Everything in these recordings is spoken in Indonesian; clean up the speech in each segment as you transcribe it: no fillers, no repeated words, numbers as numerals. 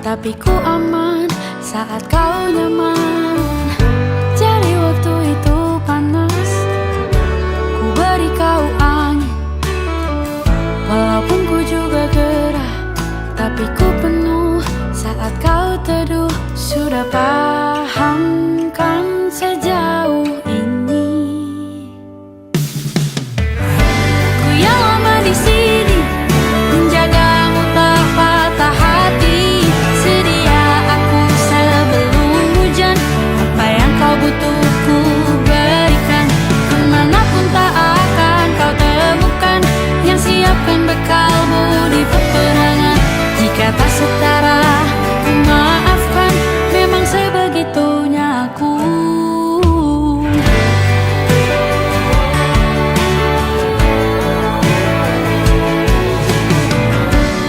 tapi ku aman saat kau nyaman. Jadi waktu itu panas, ku beri kau angin. Walaupun ku juga gerah, tapi ku penuh saat kau teduh. Sudah paham kan sejauh ini? Ku yang lama di sini, menjagamu tak patah hati. Sedia aku sebelum hujan, apa yang kau butuh ku berikan. Kemanapun tak akan kau temukan yang siapkan bekalmu di peperangan. Jika tak setara, ku maafkan, memang sebegitunya aku.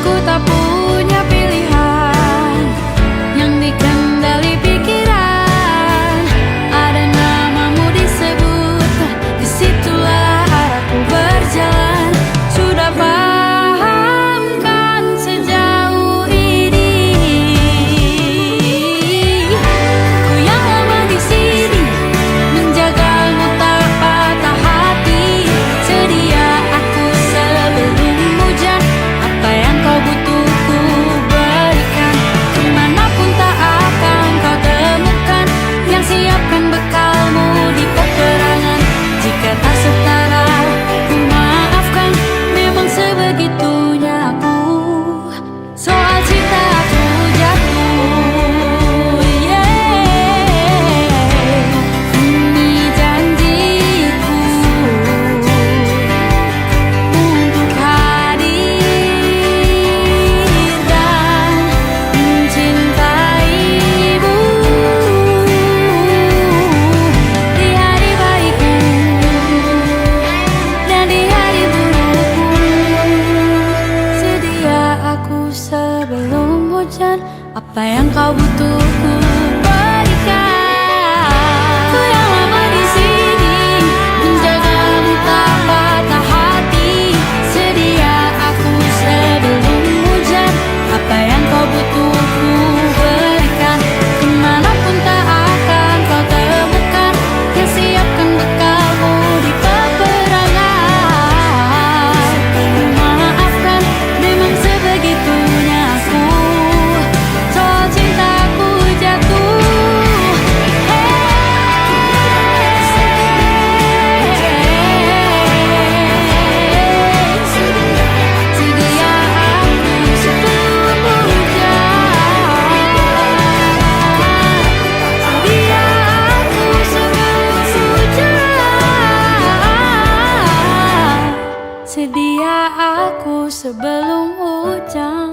Ku tak punya pilihan yang dikendali pikiran. Ada namamu disebut, disitulah arahku berjalan. Sudah paham kan sejauh ini? Ku yang lama di sini, menjagamu tak patah hati. Sedia aku sebelum hujan, apa yang kau butuh ku berikan. Kemanapun tak akan kau temukan yang siapkan bekalmu di peperangan. Jika tak setara, ku maafkan, memang sebegitunya aku. Soal cinta aku jatuh, ini janjiku untuk hadir dan mencintaimu di hari baikku dan di hari burukku. Sedia aku sebelum hujan, apa yang kau butuh ku berikan. Ku yang lama di sini, menjagamu tak patah hati. Sedia aku sebelum hujan, apa yang kau butuh ku berikan. Kemanapun tak akan kau temukan yang siapkan bekalmu di peperangan. Ku maafkan, memang sebegitunya aku. Soal cintaku jatuh, sedia aku sebelum hujan. Sedia aku sebelum hujan. Sedia aku sebelum hujan.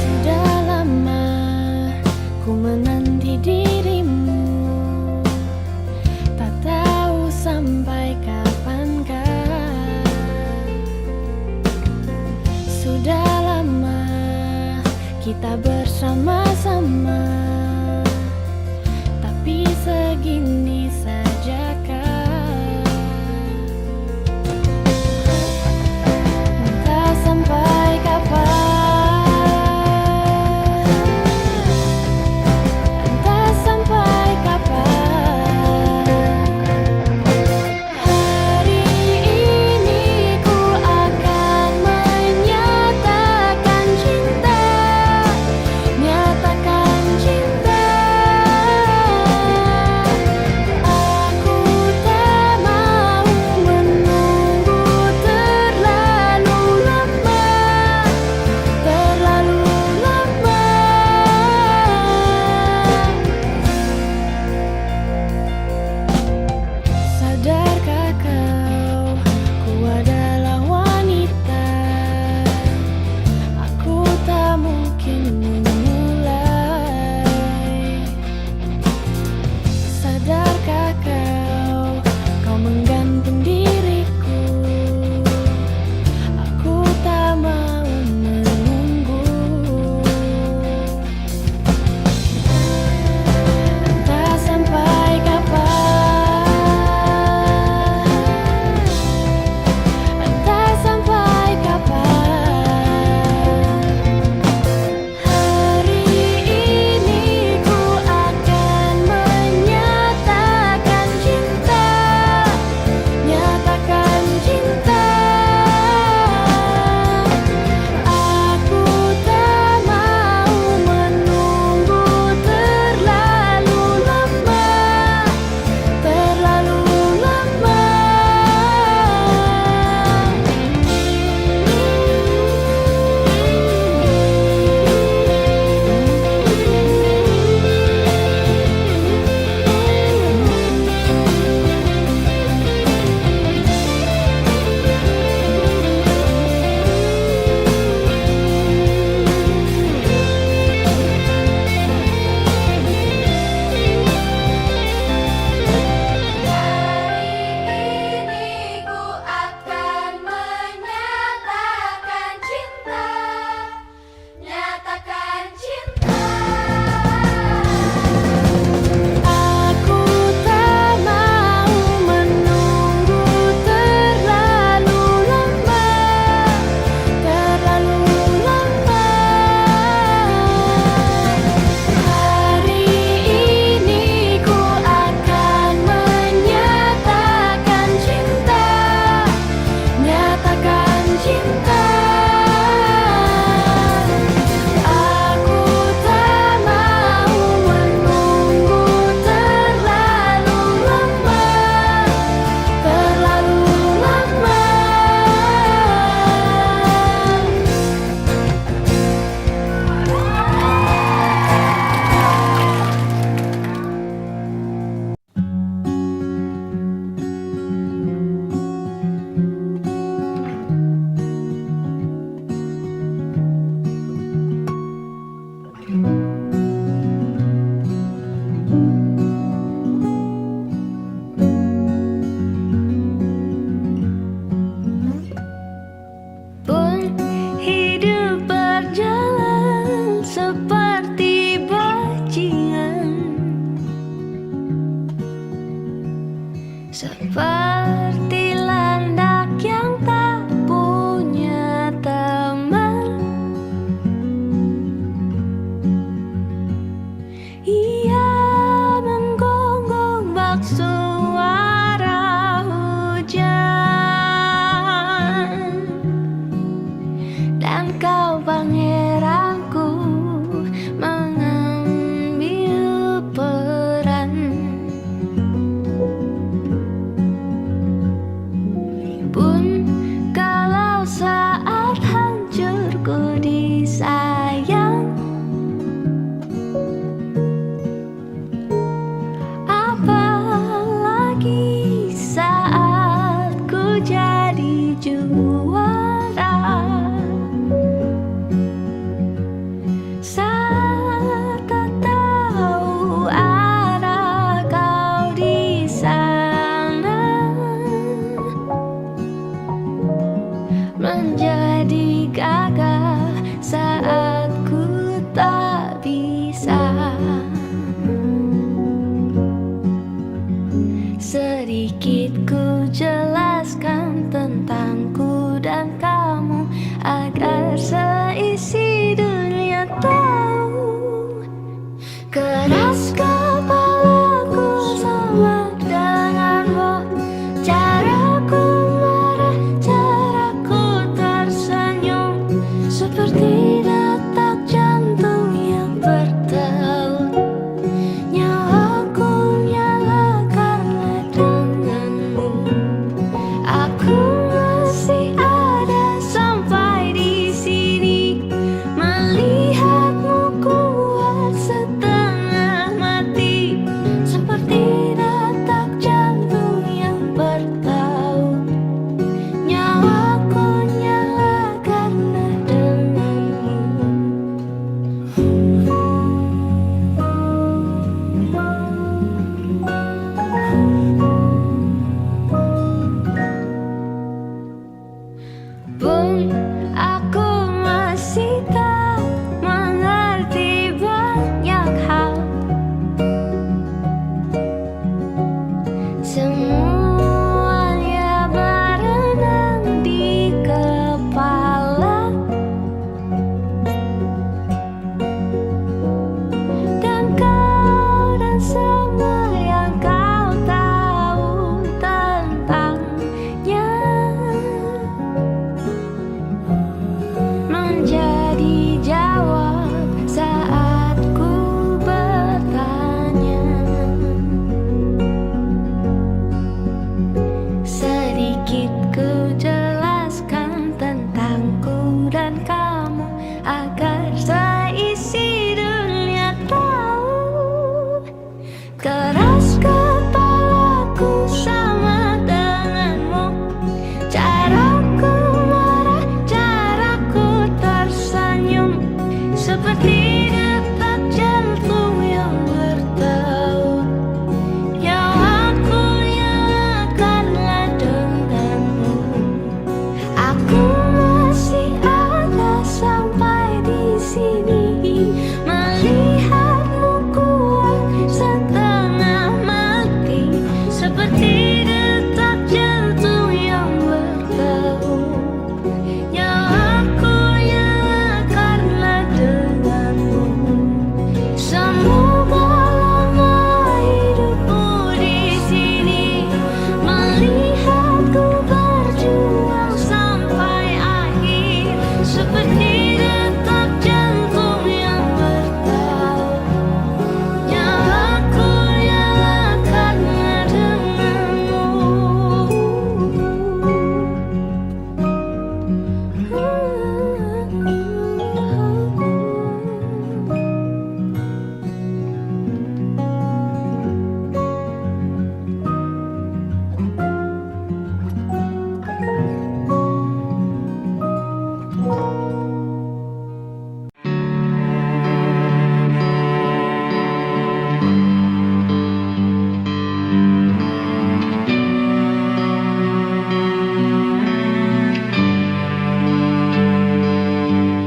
Sudah lama ku menanti dirimu, tak tahu sampai kapankah. Sudah lama kita bersama-sama, tapi segini sajakah? Entah sampai kapan, entah sampai kapan. Hari ini ku akan menyatakan cinta, nyatakan cinta. kau pangeranku mengambil peran. Pun kalau saat hancurku disayang, apalagi saat ku jadi juara. Saat tak tahu arah kau di sana, menjadi gagah saat ku tak bisa. Sedikit ku jelaskan tentangku dan kamu agar seisi dunia tahu. Keras kepalaku sama denganmu, caraku marah, caraku tersenyum, seperti detak jantung yang berdeut. Nyawaku nyala karena denganmu. Aku masih ada sampai di sini, melihatmu kuat setengah mati, seperti detak jantung yang bertaut. Nyawaku nyala karena denganmu. Pun aku masih tak mengerti banyak hal. Semuanya berenang di kepala, dan kau dan semua yang kau tahu tentangnya menjadi jawab saat ku bertanya. Sedikit ku jelaskan tentangku dan kamu agar seisi dunia tahu. Keras kepalaku sama denganmu, caraku marah, caraku tersenyum, seperti detak jantung yang berdeut. Nyawaku nyala karena denganmu. Aku masih ada sampai di sini, melihatmu kuat setengah mati, seperti detak jantung yang berdeut. Nyawaku nyala karena denganmu. Semoga lama hidupmu di sini, melihatku berjuang sampai akhir, seperti detak jantung yang berdeut. Nyawaku nyala karena denganmu.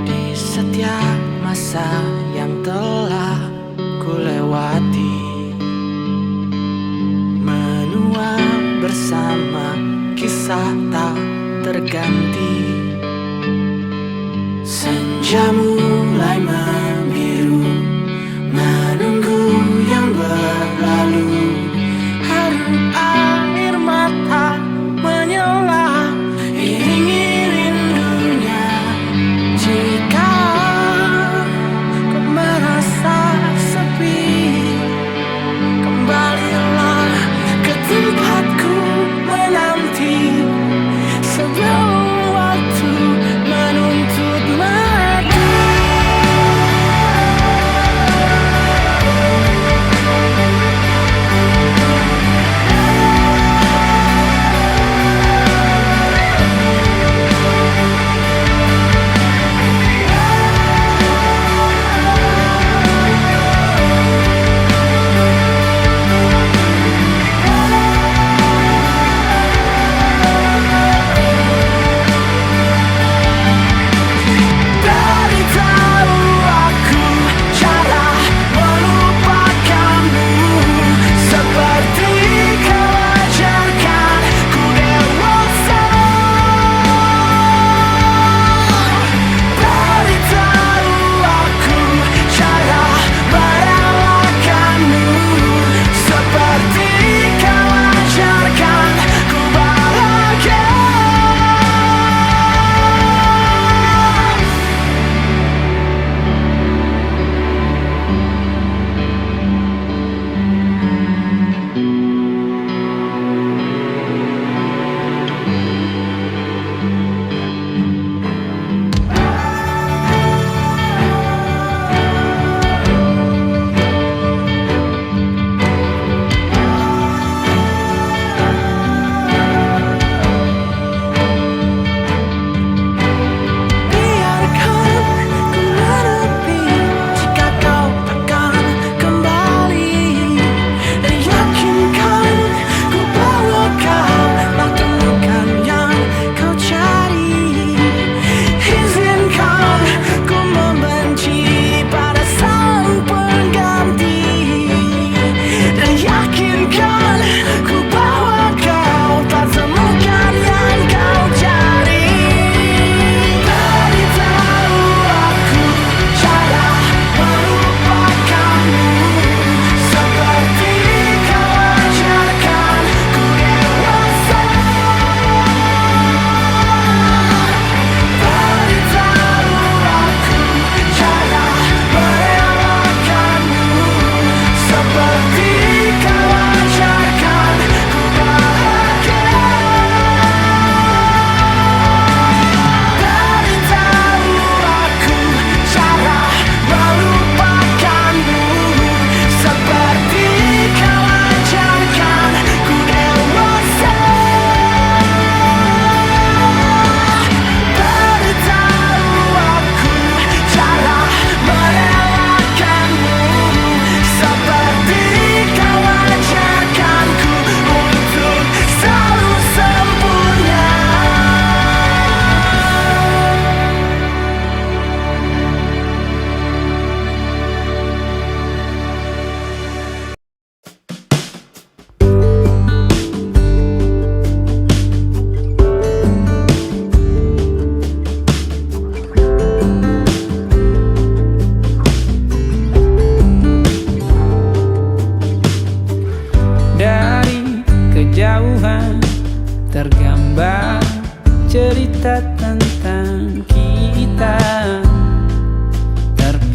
Di setiap masa yang telah ku lewati, menua bersama kisah tak terganti. Senja mulai membiru, menunggu yang berlalu. Harum air mata menyala, iringi rindunya. Jika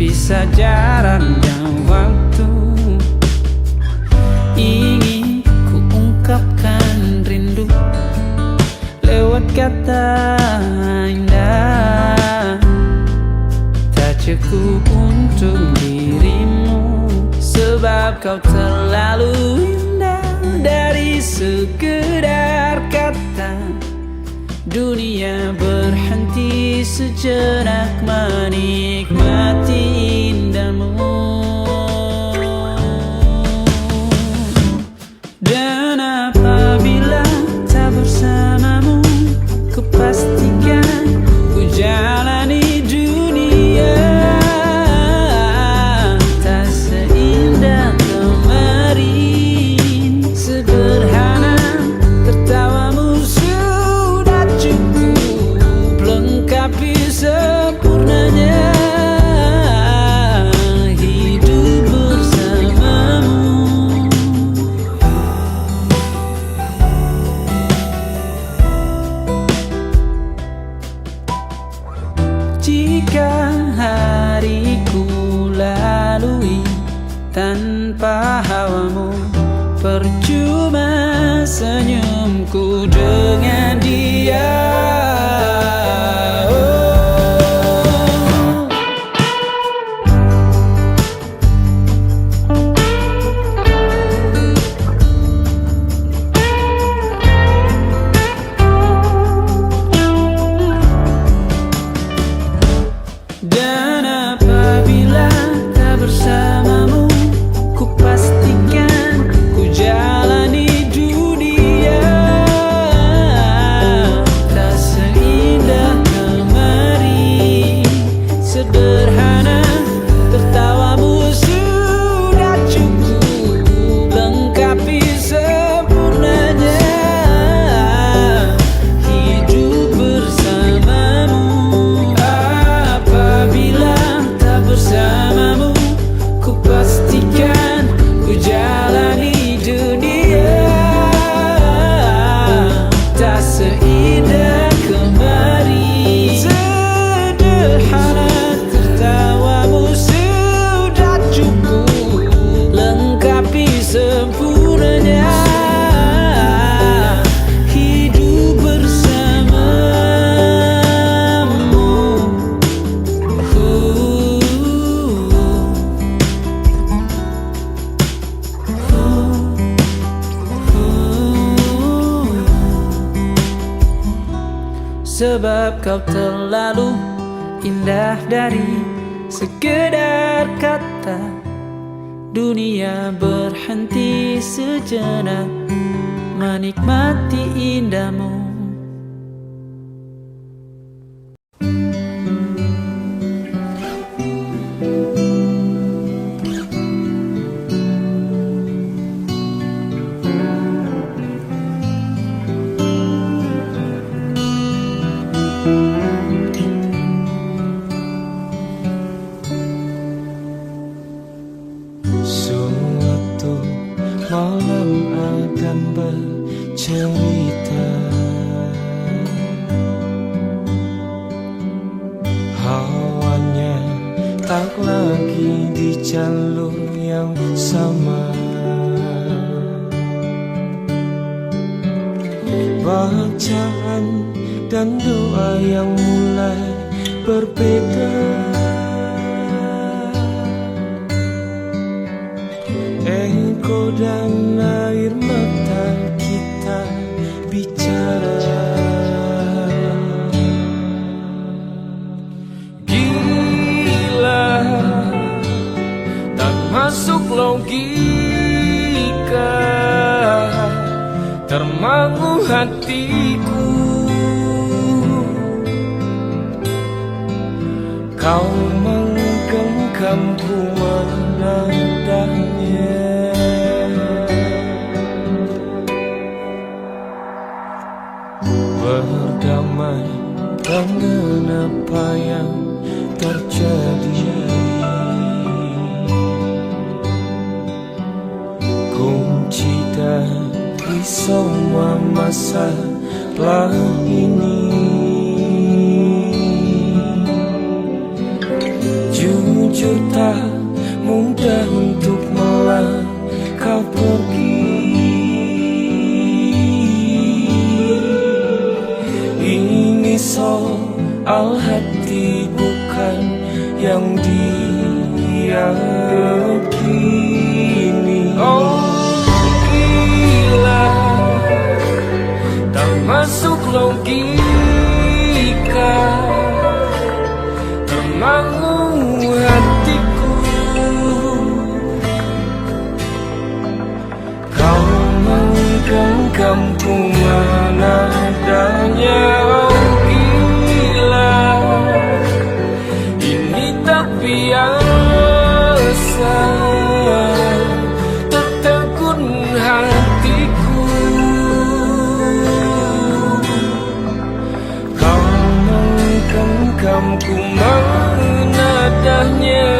terpisah jarak dan waktu. Ingin ku ungkapkan rindu lewat kata indah, tak cukup untuk dirimu, sebab kau terlalu indah. Dari sekedar kata, dunia berhenti sejenak menikmati indahmu. Dan apabila tak bersamamu, ku pastikan ku jalani dunia tak seindah kemarin. Sederhana, tertawamu sudah cukup lengkapi sempurnanya hidup bersamamu. Jika hariku lalui tanpa hawamu, percuma senyumku dengan dia. Dan apabila tak bersamamu, ku pastikan ku jalani dunia tak seindah kemarin. Sederhana, tertawamu sudah cukup lengkapi sempurnanya hidup bersamamu. Apabila tak bersamamu, ku pastikan ku jalani dunia tak seindah kemarin. Sederhana, tertawamu sudah cukup lengkapi sempurnanya hidup bersamamu. Sebab kau terlalu indah dari sekedar kata, dunia berhenti sejenak menikmati indahmu. Suatu malam akan bercerita, hawanya tak lagi di jalur yang sama. Bacaan dan doa yang mulai berbeda. Engkau dan air mata kita bicara. Gila, tak masuk logika, termangu hatiku. Kau menggenggamku menandanya. Berdamai dengan apa yang terjadi, kunci dari semua masalah ini. jujur tak mudah untuk melangkah pergi. Ini soal hati bukan yang diyakini. Oh gila, tak masuk logika, termangu hatiku. Kau menggenggam mana adanya. Oh gila, ini tak biasa, tertegun hatiku. Kau menggenggamku menadahnya.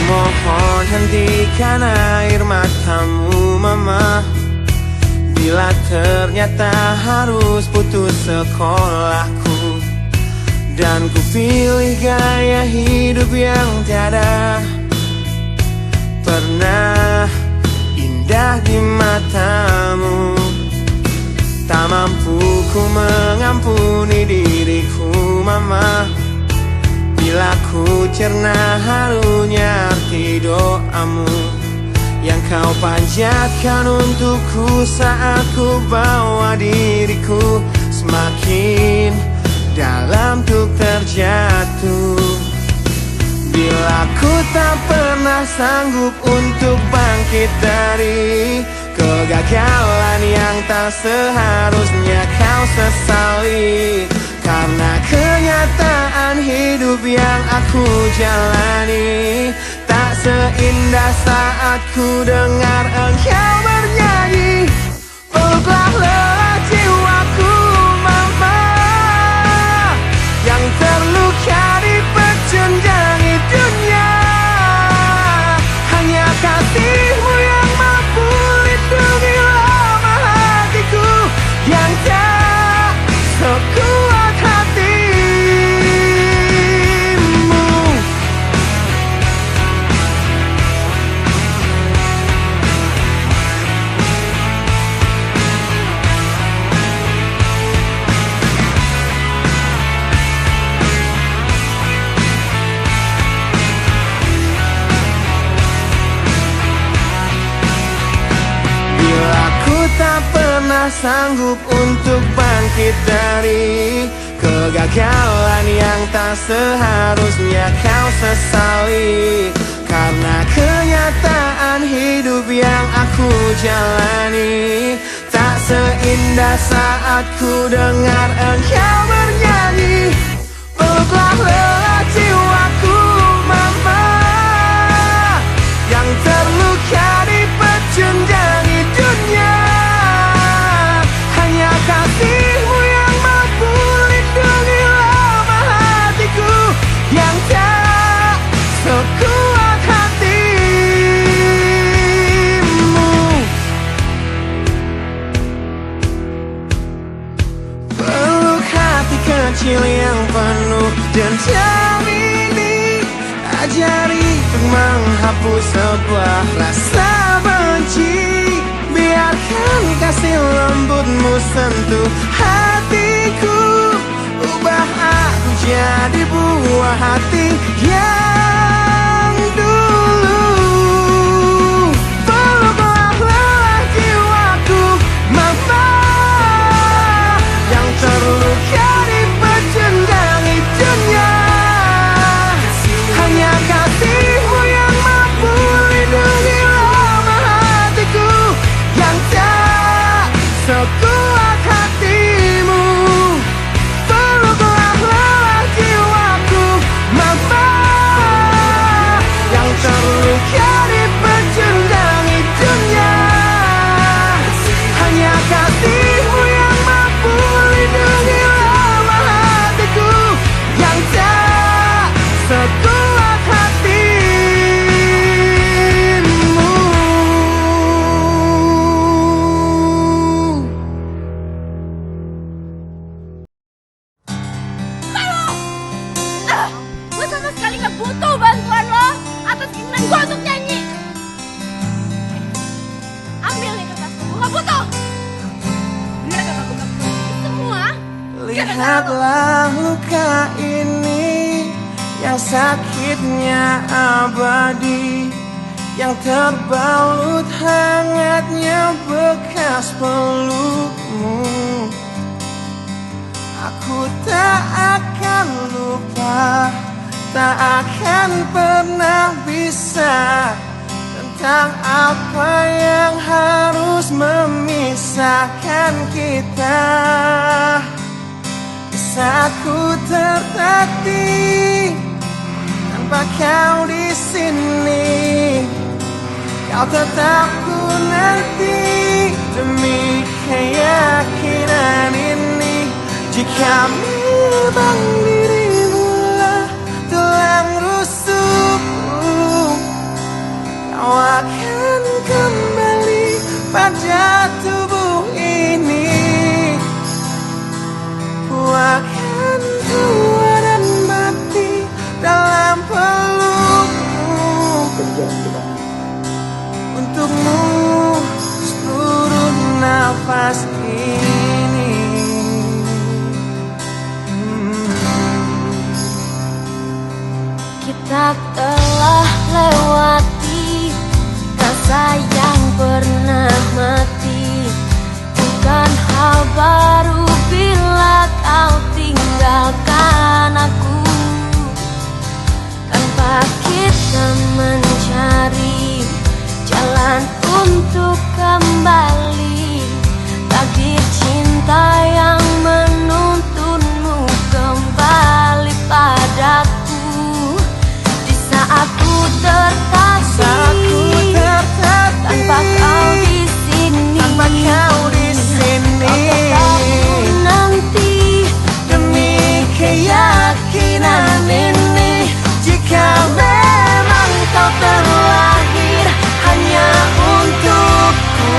Mohon hentikan air matamu mama, bila ternyata harus putus sekolahku, dan ku pilih gaya hidup yang tiada pernah indah di matamu. Tak mampu ku mengampuni diriku mama, bila ku cerna harunya arti doamu yang kau panjatkan untukku saat ku bawa diriku semakin dalam untuk terjatuh. Bila ku tak pernah sanggup untuk bangkit dari kegagalan yang tak seharusnya kau sesali, karena kenyataan hidup yang aku jalani tak seindah saat ku dengar engkau bernyanyi. Peluklah lelah jiwaku mama, yang terluka di pecundangi dunia. Hanya kasihmu yang mampu lindungi lemah hatiku yang tak sekuat hatimu. pernah sanggup untuk bangkit dari kegagalan yang tak seharusnya kau sesali. Karena kenyataan hidup yang aku jalani tak seindah saat ku dengar engkau bernyanyi. Peluklah lelah jiwaku mama, yang terluka dipecundangi dunia. Hanya kasihmu yang mampu lindungi lemah hatiku yang tak sekuat hatimu. Peluk hati kecil yang penuh dendam ini, ajari untuk menghapus sebuah rasa benci. Biarkan kasih lembutmu sentuh hatiku, ubah aku jadi buah hati yang dulu. Peluklah lelah jiwaku mama, yang terluka dipecundangi dunia. Hanya kasihmu yang mampu lindungi lemah hatiku yang tak sekuat hatimu. Peluklah lelah jiwaku mama, yang terluka dipecundangi dunia. Hanya kasihmu yang mampu lindungi lemah hatiku yang tak sekuat hatimu. Gue sama sekali gak butuh bantuan lo atas keinginan gue untuk nyanyi. Ambil nih kertas, gue gak butuh. Bener kata gue gak butuh ini semua. Lihatlah luka ini yang sakitnya abadi, yang terbalut hangatnya bekas pelukmu. Aku tak akan lupa, tak akan pernah bisa tentang apa yang harus memisahkan kita. Di saat ku tertatih tanpa kau di sini, kau tetap ku nanti demi keyakinan ini. Jika memang dirimu lah tulang rusukku, kau akan kembali pada tubuh ini. Ku akan tua dan mati dalam pelukmu. Untukmu seluruh nafas ini. Kita telah lewati rasa yang pernah mati. Bukan hal baru bila kau tinggalkan aku, tanpa kita mencari jalan untuk kembali. Takdir cinta yang menuntunmu kembali padaku. Di saat ku tertatih tanpa kau di sini, kau tetap ku nanti demi keyakinan ini. Jika memang kau terlahir hanya untukku,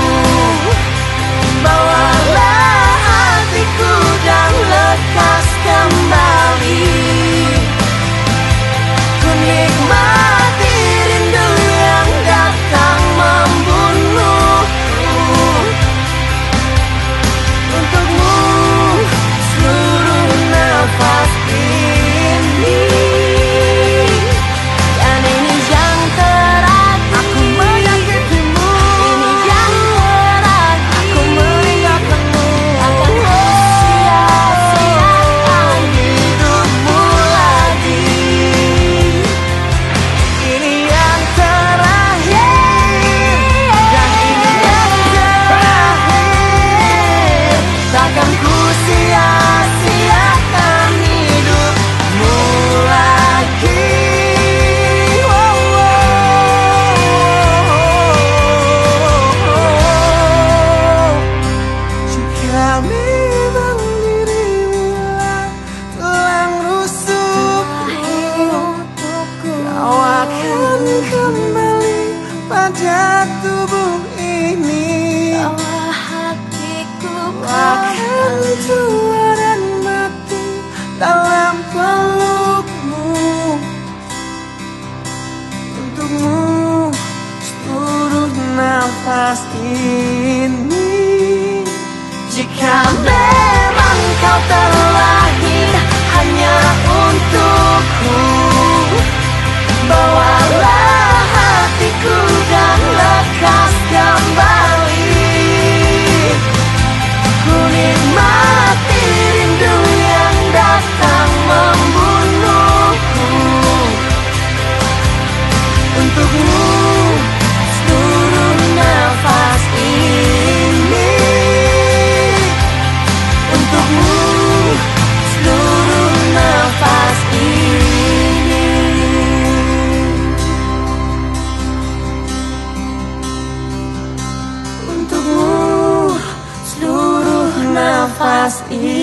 nafas ini.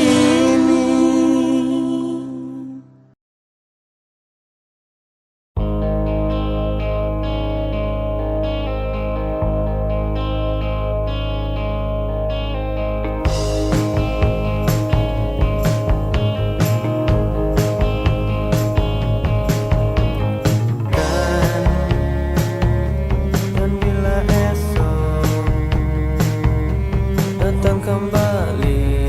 Dan bila esok datang kembali,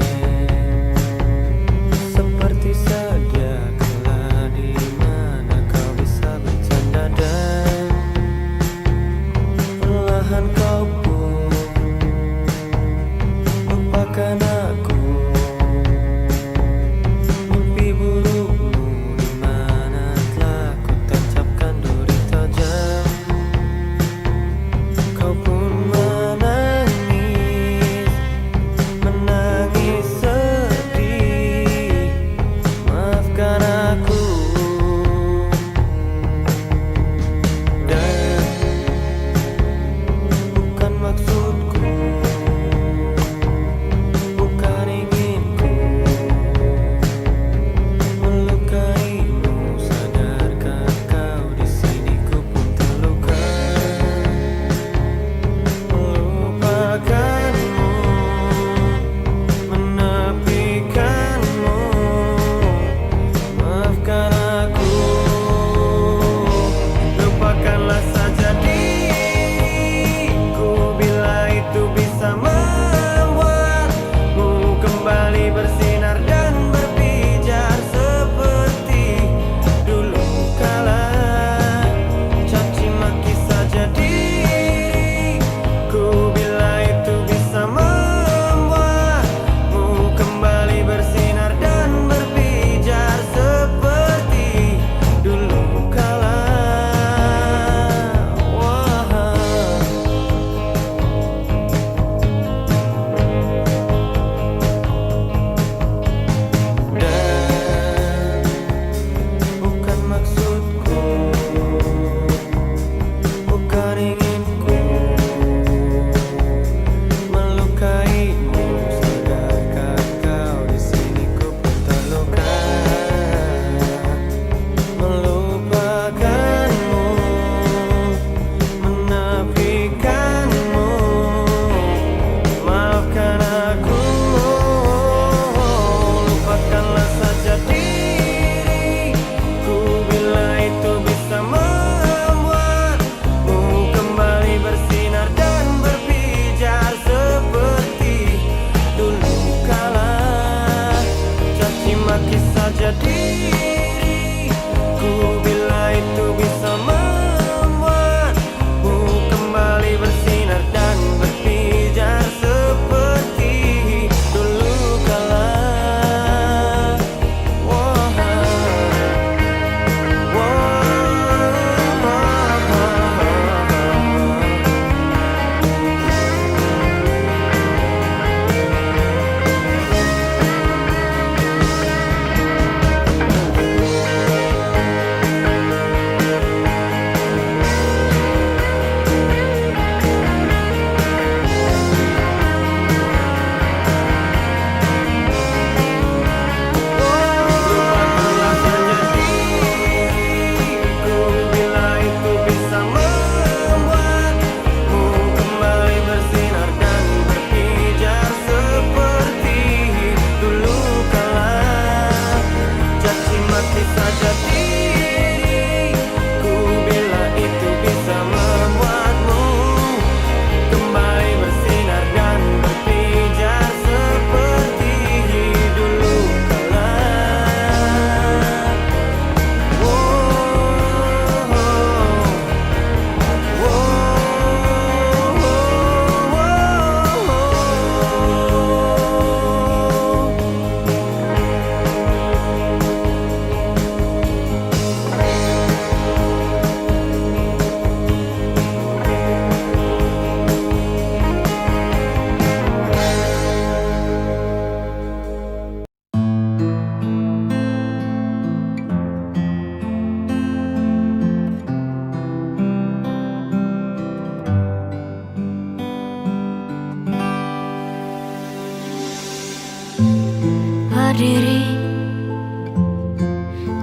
berdiri,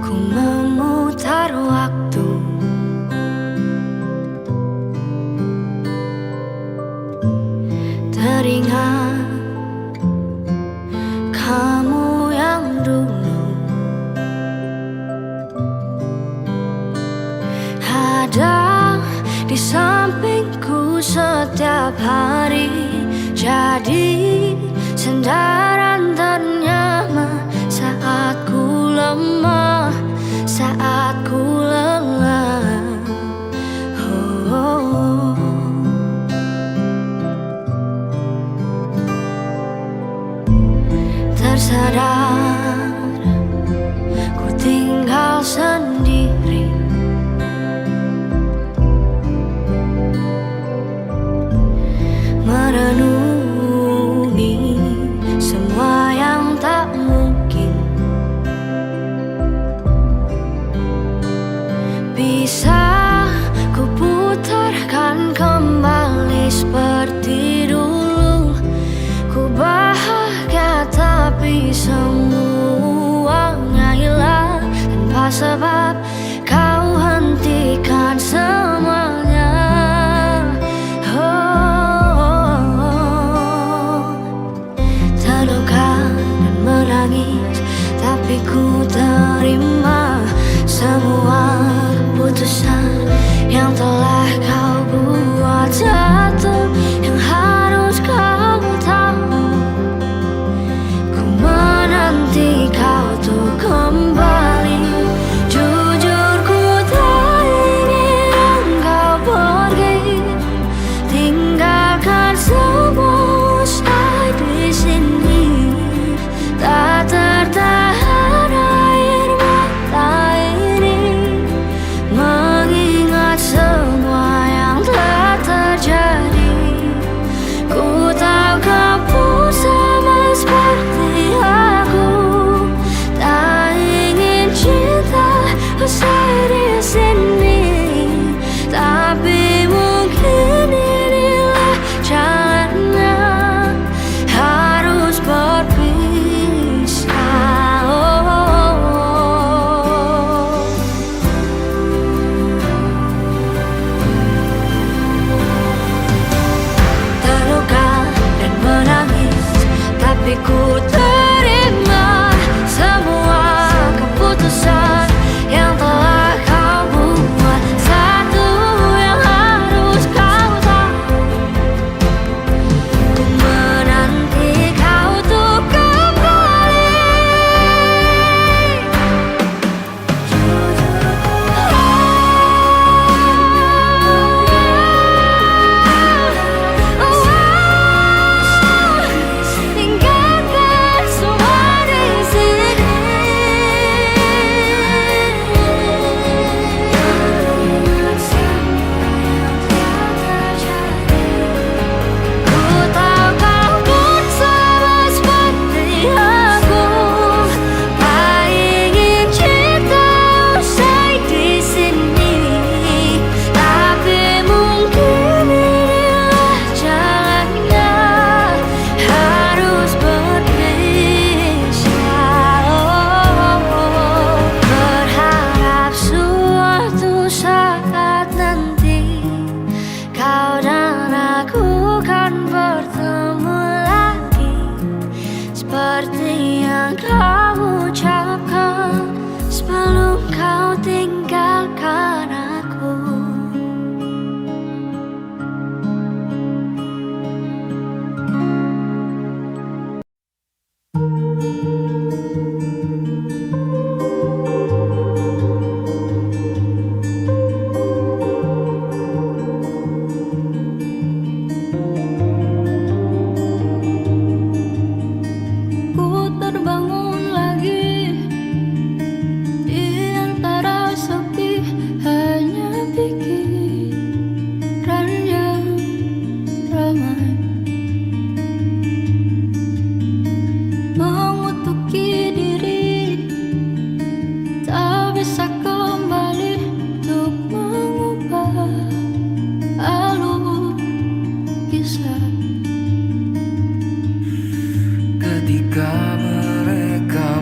ku memutar waktu. Teringat kamu yang dulu ada di sampingku setiap hari, jadi sandaran ternyaman saat ku lemah, saat ku lelah. Tersadar ku tinggal sendiri, merenungi semua yang tak mungkin bisa ku putarkan kembali seperti dulu. Ku bahagia tapi semuanya hilang tanpa sebab kau hentikan semuanya. Terluka dan menangis, tapi ku terima semua keputusan yang telah kau buat. Satu yang harus kau tahu, ku menanti kau tuh kembali. Jujur ku tak ingin engkau pergi, tinggalkan semua usai di sini. Tak tertahan air mata ini mengingat semua yang telah terjadi. Ku tahu kamu sama seperti aku, tak ingin cinta usai di sini, tapi mungkin inilah jalannya, harus berpisah. Terluka dan menangis, tapi ku terima semua keputusan yang telah kau buat. Satu yang harus kau tahu, ku menanti kau tuh kembali. Tinggalkan semua di sini. Ku tahu kau pun sama seperti aku, tak ingin cinta usai di sini, tapi mungkin inilah jalannya, harus berpisah. Berharap suatu saat nanti kau dan aku kan bertemu lagi, seperti yang kau ucapkan sebelum kau tinggalkan aku. Ku terbangun lagi di antara sepi, hanya pikiran yang ramai mengutuki diri, tak bisa kembali untuk mengubah alur kisah. Ketika mereka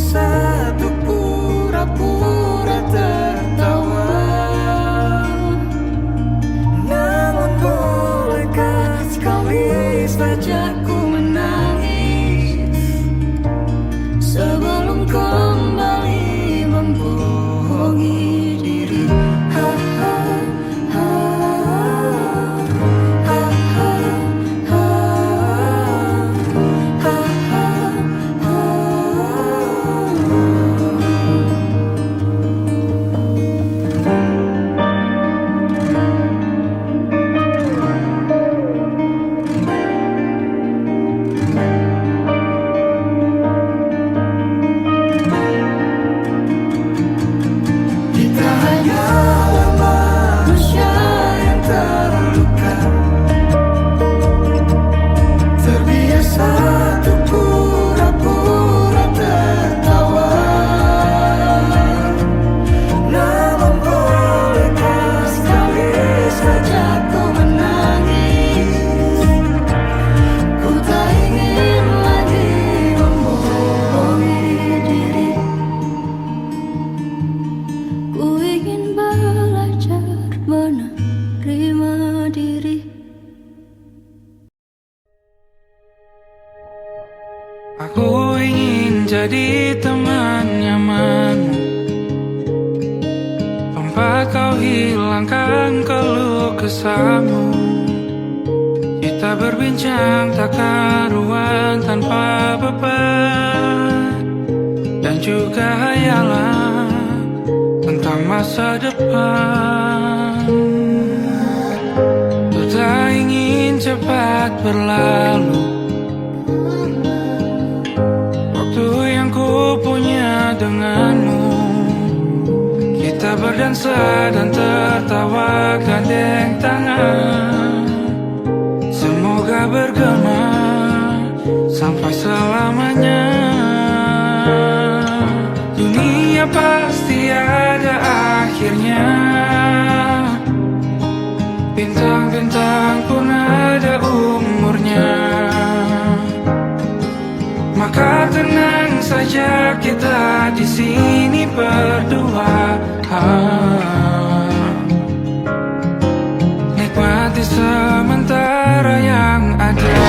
Terbiasa untuk pura-pura tertawa. Namun bolehkah sekali saja ku menangis sebelum kembali membohongi diri. Ha, ha, ha, ha, ha, ha, ha, ha, Kita hanyalah manusia yang terluka, terbiasa untuk pura-pura tertawa. Namun bolehkah sekali saja ku menangis. Ku tak ingin lagi membohongi diri. Ku ingin belajar menerima diri. Aku ingin jadi teman nyamanmu, tempat kau hilangkan keluh kesahmu. Kita berbincang tak karuan tanpa beban, dan juga hayalan tentang masa depan. Ku tak ingin cepat berlalu waktu yang ku punya denganmu. Kita berdansa dan tertawa gandeng tangan. Semoga bergema sampai selamanya. Dunia pasti ada akhirnya, bintang-bintang pun ada umurnya. Maka tenang saja kita di sini berdua. Nikmati sementara yang ada.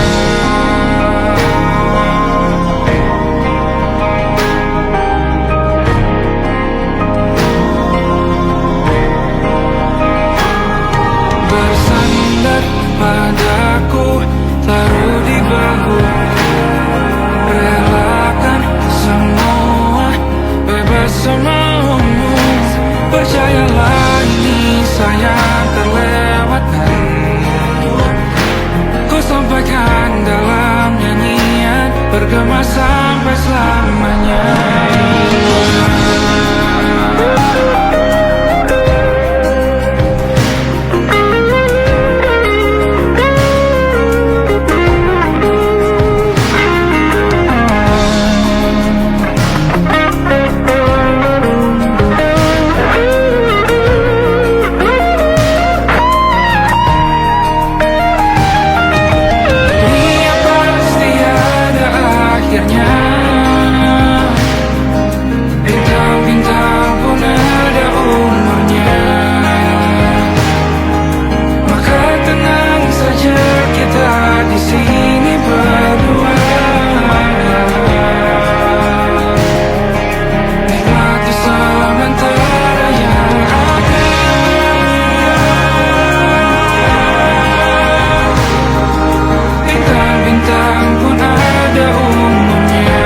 Bersandar padaku, taruh di bahu, relakan semua, bebas semaumu. Percayalah ini sayang terlewatkan. Ku sampaikan dalam nyanyian, bergema sampai selamanya. Dunia pasti ada akhirnya, bintang-bintang pun ada umurnya. Maka tenang saja kita di sini berdua. Nikmati sementara yang ada. Bintang-bintang pun ada umurnya.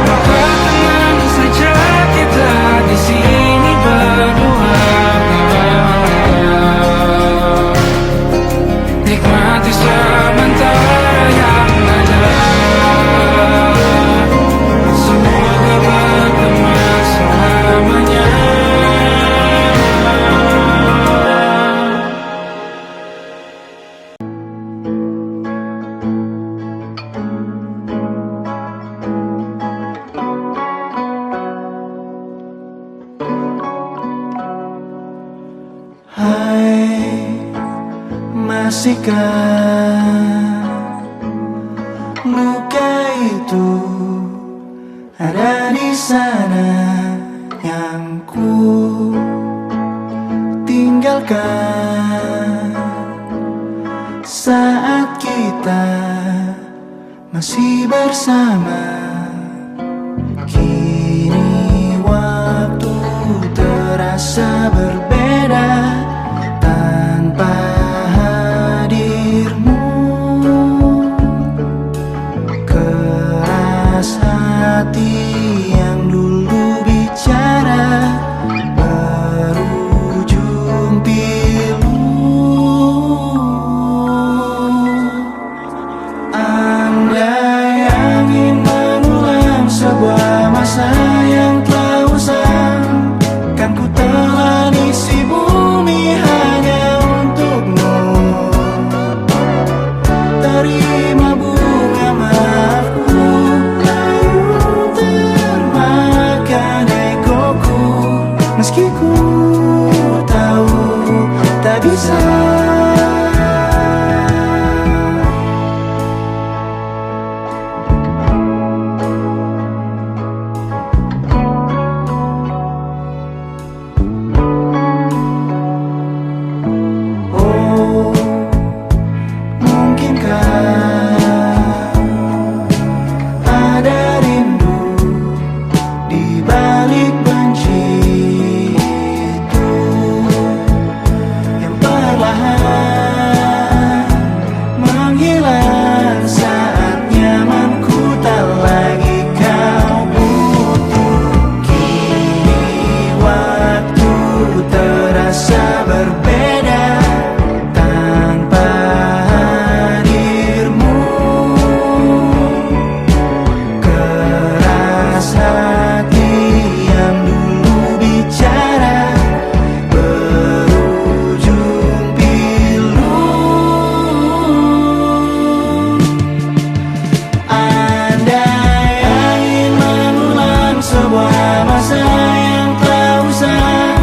Maka tenang saja kita di sini berdua. Nikmati sementara yang ada. Semoga bergema selamanya. Hai, masihkah luka itu ada di sana yang ku tinggalkan saat kita masih bersama. Kini waktu terasa berbeda tanpa hadirmu. Keras hati yang dulu bicara berujung pilu. Andai angin mengulang sebuah masa yang telah usang, kan ku telah isi bumi hanya untukmu. Terima bunga maafku, layu termakan egoku, meski ku tahu tak bisa. Oh, mungkinkah ada rindu di balik benci itu yang perlahan menghilang saat nyamanku tak lagi kau butuh. Kini waktu terasa berbeda tanpa hadirmu. Keras hati yang dulu bicara berujung pilu. Andai angin mengulang sebuah masa yang telah usang,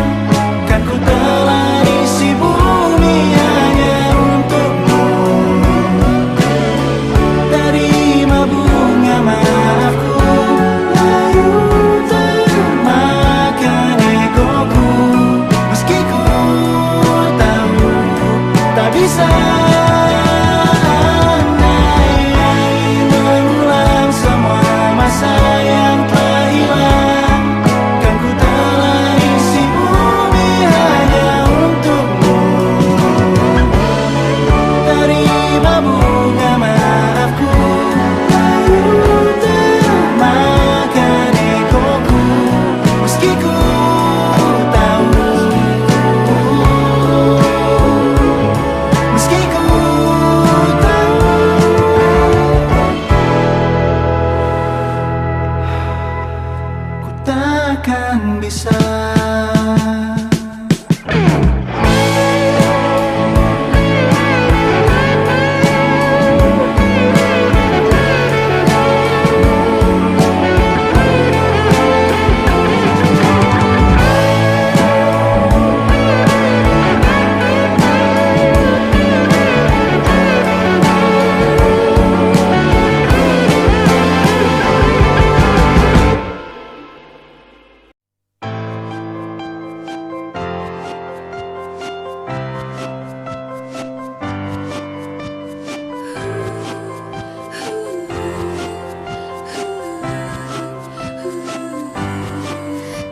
kan ku telah isi bumi hanya untukmu. Terima bunga maafku, layu termakan egoku, meski ku tahu tak bisa. Andai angin mengulang semua masa yang telah hilang, kan ku telah isi bumi hanya untukmu. Terima bunga maafku, layu termakan egoku, meski ku tahu, meski ku tahu. Ku takkan bisa.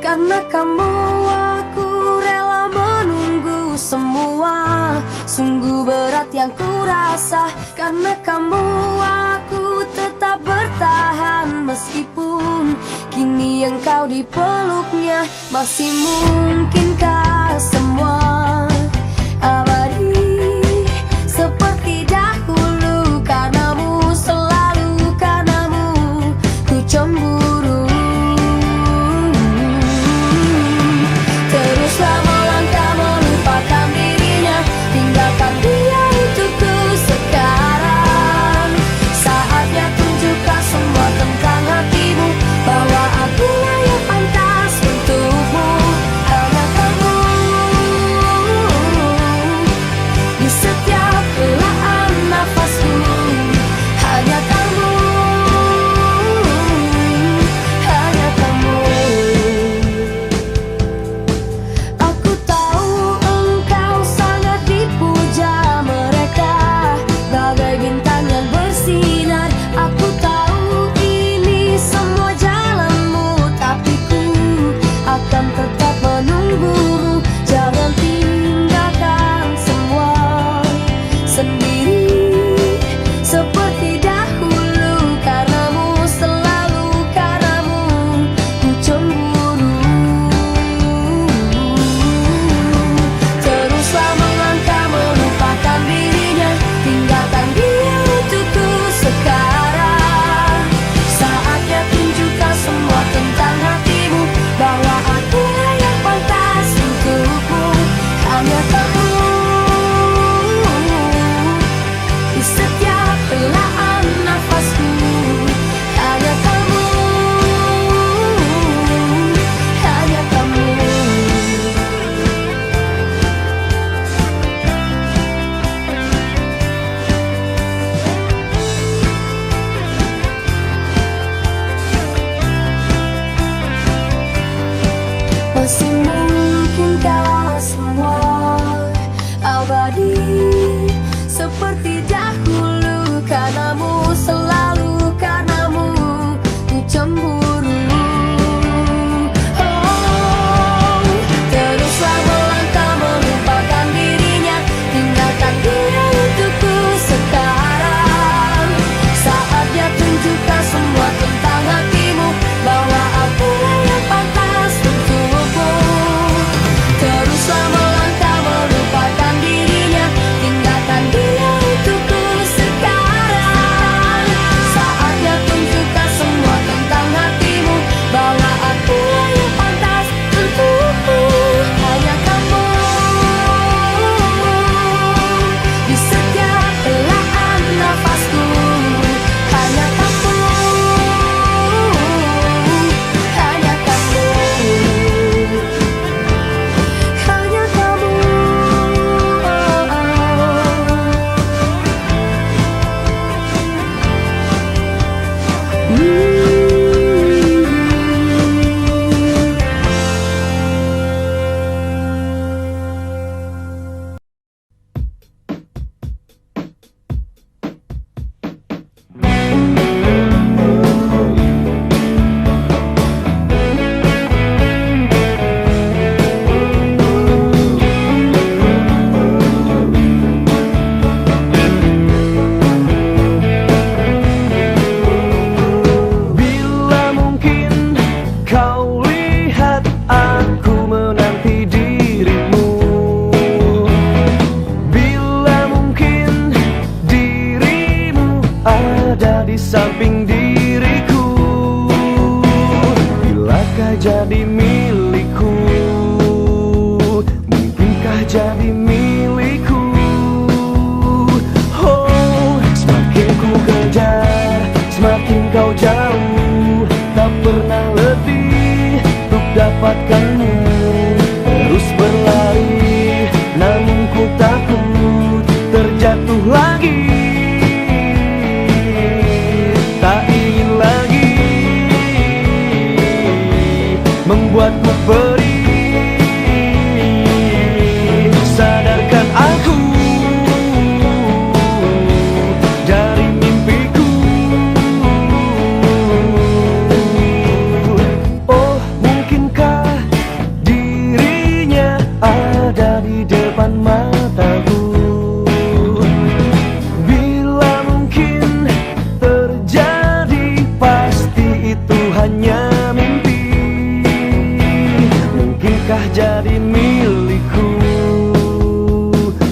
Karena kamu aku rela menunggu semua. Sungguh berat yang ku rasa. Karena kamu aku tetap bertahan, meskipun kini engkau di peluknya. Masih mungkinkah semua abadi seperti dahulu? Karenamu, selalu karenamu ku cemburu. Teruslah melangkah melupakan dirinya, tinggalkan dia untukku sekarang. Saatnya tunjukkan semua tentang hatimu, bahwa akulah yang pantas untukmu. Hanya kamu kau jauh, tak pernah letih untuk dapatkanmu. Terus berlari, namun ku takut terjatuh lagi. Tak ingin lagi membuatku perih. Sadarkan aku dari mimpiku. Oh, mungkinkah dirinya ada di depan mataku? Bila mungkin terjadi, pasti itu hanya mimpi. Mungkinkah jadi milikku?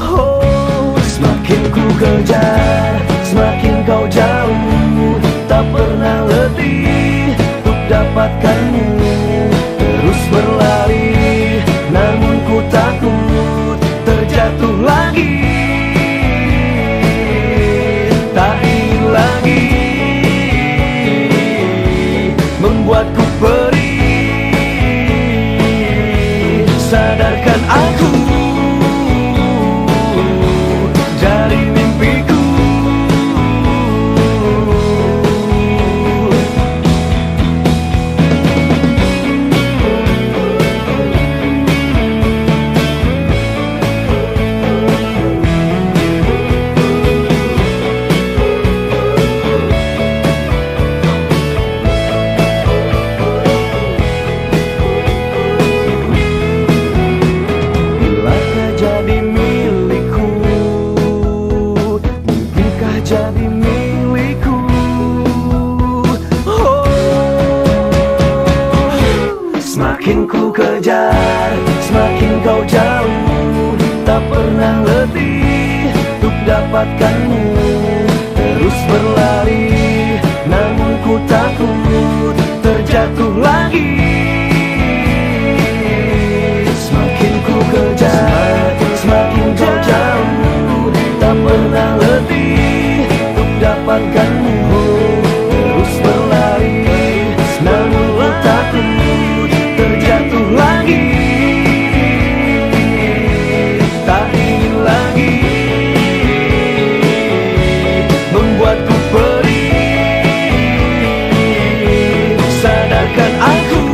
Oh, semakin ku kejar, semakin kau jauh, tak pernah letih untuk dapatkanmu. Terus berlari, namun ku takut terjatuh lagi. Tak ingin lagi membuatku perih. Sadarkan aku dari mimpiku. Bilakah jadi milikku? Mungkinkah jadi milikku? Oh, semakin ku kejar, semakin kau jauh, tak pernah letih untuk dapatkanmu. Terus berlari, namun ku takut terjatuh lagi. Semakin ku kejar, semakin kau jauh, tak pernah letih untuk dapatkanmu. Terus berlari, namun ku takut terjatuh lagi. Tak ingin lagi membuatku perih. Sadarkan aku